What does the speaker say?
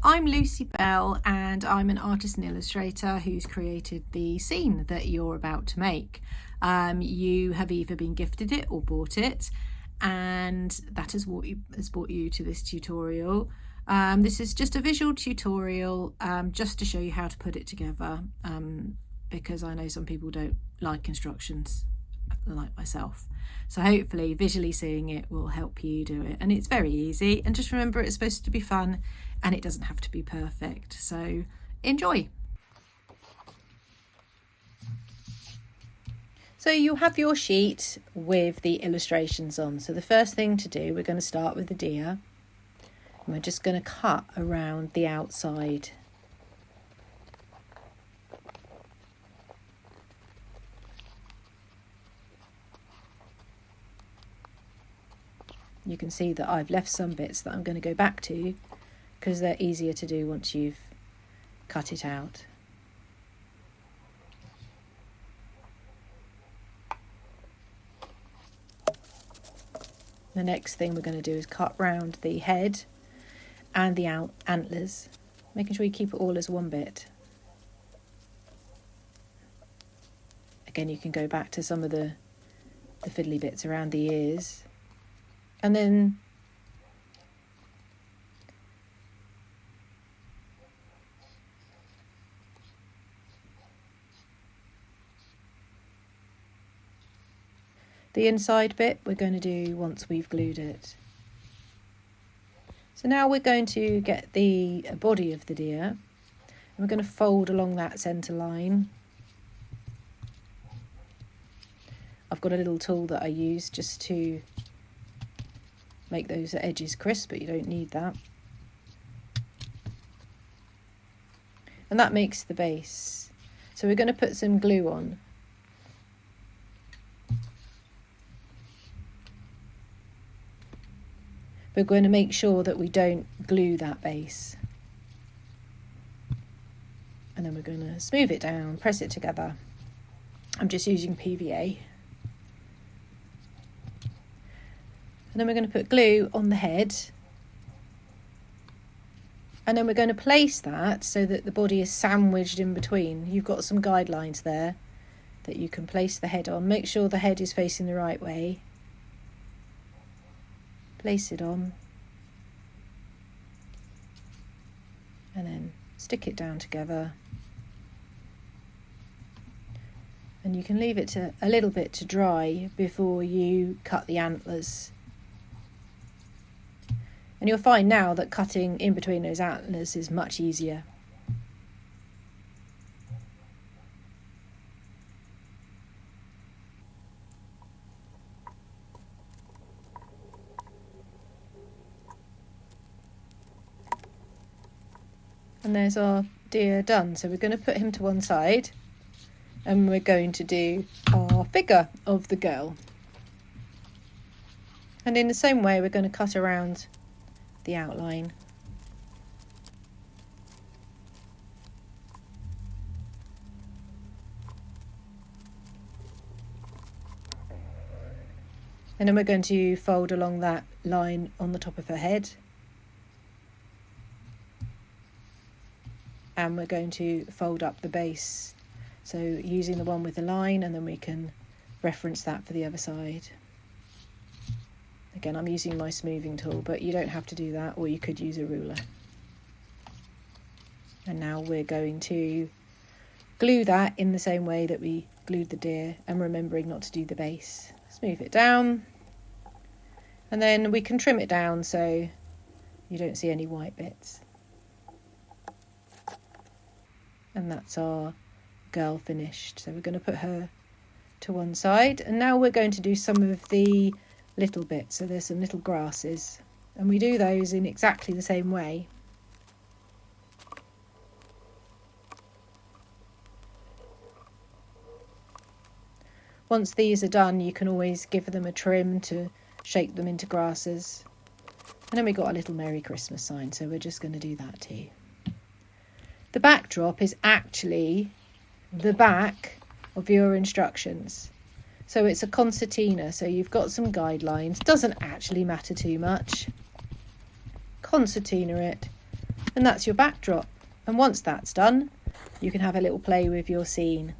I'm Lucy Bell and I'm an artist and illustrator who's created the scene that you're about to make. You have either been gifted it or bought it, and that has brought you to this tutorial. This is just a visual tutorial just to show you how to put it together, because I know some people don't like instructions like myself. So hopefully visually seeing it will help you do it, and it's very easy. And just remember, it's supposed to be fun and it doesn't have to be perfect. So enjoy. So you have your sheet with the illustrations on. So the first thing to do, we're going to start with the deer, and we're just going to cut around the outside. You can see that I've left some bits that I'm going to go back to because they're easier to do once you've cut it out. The next thing we're going to do is cut round the head and the antlers, making sure you keep it all as one bit. Again, you can go back to some of the fiddly bits around the ears. And then the inside bit we're going to do once we've glued it. So now we're going to get the body of the deer, and we're going to fold along that centre line. I've got a little tool that I use just to make those edges crisp, but you don't need that. And that makes the base. So we're going to put some glue on. We're going to make sure that we don't glue that base. And then we're going to smooth it down, press it together. I'm just using PVA. And then we're going to put glue on the head. And then we're going to place that so that the body is sandwiched in between. You've got some guidelines there that you can place the head on. Make sure the head is facing the right way. Place it on. And then stick it down together. And you can leave it a little bit to dry before you cut the antlers. And you'll find now that cutting in between those antlers is much easier. And there's our deer done. So we're going to put him to one side, and we're going to do our figure of the girl. And in the same way, we're going to cut around the outline. And then we're going to fold along that line on the top of her head. And we're going to fold up the base. So using the one with the line, and then we can reference that for the other side. Again, I'm using my smoothing tool, but you don't have to do that, or you could use a ruler. And now we're going to glue that in the same way that we glued the deer, and remembering not to do the base. Smooth it down, and then we can trim it down so you don't see any white bits. And that's our girl finished. So we're going to put her to one side, and now we're going to do some of the little bits. So there's some little grasses, and we do those in exactly the same way. Once these are done, you can always give them a trim to shape them into grasses. And then we got a little Merry Christmas sign, so we're just going to do that too. The backdrop is actually the back of your instructions. So it's a concertina, so you've got some guidelines. Doesn't actually matter too much. Concertina it And that's your backdrop. And once that's done, you can have a little play with your scene.